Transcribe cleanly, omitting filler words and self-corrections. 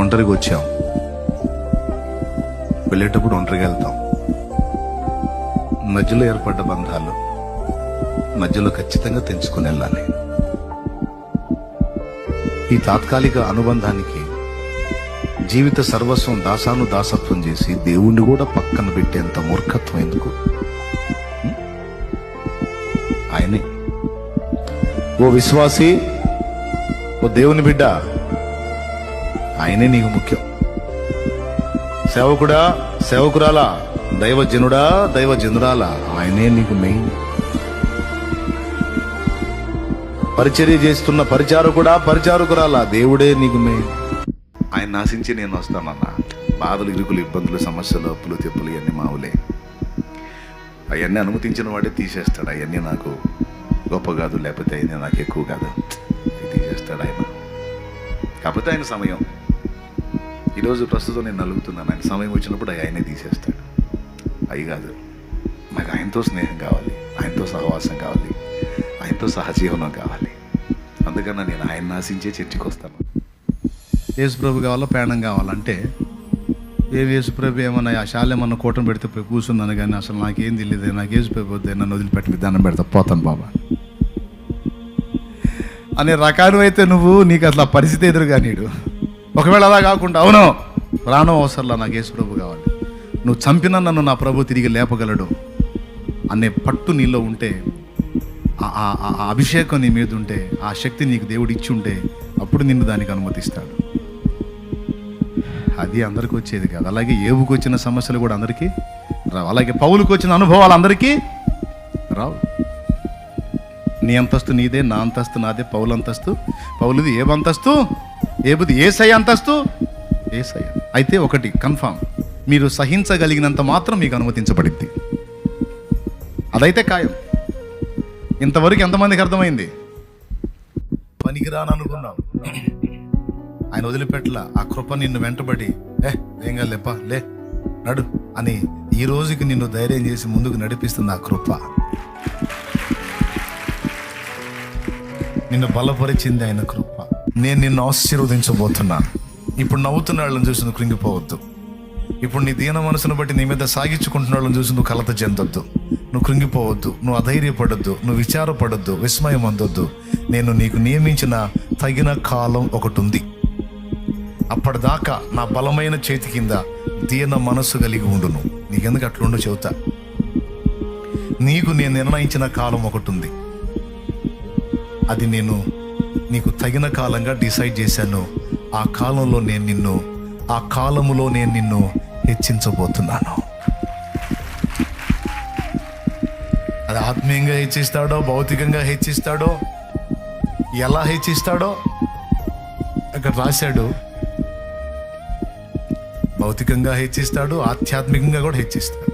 ఒంటరిగా వచ్చాం, వెళ్ళేటప్పుడు ఒంటరిగా వెళ్తాం. మధ్యలో ఏర్పడ్డ బంధాలు మధ్యలో ఖచ్చితంగా తెంచుకుని వెళ్ళాలి. ఈ తాత్కాలిక అనుబంధానికి జీవిత సర్వస్వం దాసత్వం చేసి దేవుణ్ణి కూడా పక్కన పెట్టేంత మూర్ఖత్వం ఎందుకు? ఆయనే ఓ విశ్వాసి, ఓ దేవుని బిడ్డ, ఆయనే నీకు ముఖ్యం. సేవకుడా, సేవకురాలా, దైవజనుడా, దైవజనురాలా, ఆయనే నీకు మెయిన్. పరిచర్య చేస్తున్న పరిచారకుడా, పరిచారకురాలా, దేవుడే నీకు మెయిన్. ఆయన నాశించి నేను వస్తానన్నా. బాధలు, ఇరుకులు, ఇబ్బందులు, సమస్యలు, అప్పులు, తెప్పులు ఇవన్నీ మావులే. అవన్నీ అనుమతించిన వాడే తీసేస్తాడు. అవన్నీ నాకు గొప్ప కాదు, లేకపోతే అవన్నీ నాకు ఎక్కువ కాదు, తీసేస్తాడు ఆయన. కాకపోతే ఆయన సమయం, ఈరోజు ప్రస్తుతం నేను నలుగుతున్నాను, ఆయన సమయం వచ్చినప్పుడు ఆయనే తీసేస్తాడు. అవి కాదు, నాకు ఆయనతో స్నేహం కావాలి, ఆయనతో సహవాసం కావాలి, ఆయనతో సహజీవనం కావాలి. అందుకన్నా నేను ఆయన నాశించే చర్చికి వస్తాను. యేసుప్రభు కావాలా, ప్రాణం కావాలంటే యేసుప్రభు ఏమన్నా ఆ శాలేమన్నా కూటమి పెడితే పోయి కూర్చున్నాను, కానీ అసలు నాకేం తెలియదు, నాకు యేసుప్రభు వద్దే, నన్ను వదిలిపెట్టి దండం పెడతా, పోతాను బాబా అనే రకాలు అయితే నువ్వు, నీకు అసలు ఆ పరిస్థితి ఎదురుగా నీడు. ఒకవేళ అలా కాకుండా, అవును ప్రాణం అవసరంలా, నాకు యేసుప్రభు కావాలి, నువ్వు చంపినా నన్ను నా ప్రభు తిరిగి లేపగలడు అనే పట్టు నీలో ఉంటే, ఆ అభిషేకం నీ మీద ఉంటే, ఆ శక్తి నీకు దేవుడు ఇచ్చి ఉంటే, అప్పుడు నిన్ను దానికి అనుమతిస్తాడు. అది అందరికీ వచ్చేది కాదు. అలాగే ఏవుకు వచ్చిన సమస్యలు కూడా అందరికీ రావు. అలాగే పౌలుకు వచ్చిన అనుభవాలు అందరికీ రావు. నీ అంతస్తు నీదే, నా అంతస్తు నాదే. పౌలు అంతస్తు పౌలుది, ఏబు అంతస్తు ఏబుది, యేసయ్య అంతస్తు యేసయ్య. అయితే ఒకటి కన్ఫామ్, మీరు సహించగలిగినంత మాత్రం మీకు అనుమతించబడింది. అదైతే ఖాయం. ఇంతవరకు ఎంతమందికి అర్థమైంది? పనికిరాననుకున్నావు, ఆయన వదిలిపెట్టలా. ఆ కృప నిన్ను వెంటబడి, ఏం కాలేపా, లే నడు అని ఈ రోజుకి నిన్ను ధైర్యం చేసి ముందుకు నడిపిస్తుంది ఆ కృప. నిన్ను బలపరిచింది ఆయన కృప. నేను నిన్ను ఆశీర్వదించబోతున్నాను. ఇప్పుడు నవ్వుతున్న వాళ్ళని చూసి నువ్వు కృంగిపోవద్దు. ఇప్పుడు నీ దీన మనసును బట్టి నీ మీద సాగించుకుంటున్న వాళ్ళని చూసి నువ్వు కలత చెందొద్దు, నువ్వు కృంగిపోవద్దు, నువ్వు అధైర్యపడొద్దు, నువ్వు విచారపడొద్దు, విస్మయం అందొద్దు. నేను నీకు నియమించిన తగిన కాలం ఒకటి ఉంది. అప్పటిదాకా నా బలమైన చేతి కింద దీన మనస్సు కలిగి ఉండును. నీకెందుకు అట్లుండో చెబుతా. నీకు నేను నిర్ణయించిన కాలం ఒకటి ఉంది. అది నేను నీకు తగిన కాలంగా డిసైడ్ చేశాను. ఆ కాలంలో ఆ కాలములో నేను నిన్ను హెచ్చించబోతున్నాను. అది ఆత్మీయంగా హెచ్చిస్తాడో, భౌతికంగా హెచ్చిస్తాడో, ఎలా హెచ్చిస్తాడో అక్కడ రాశాడు. భౌతికంగా హెచ్చిస్తాడు, ఆధ్యాత్మికంగా కూడా హెచ్చిస్తాడు.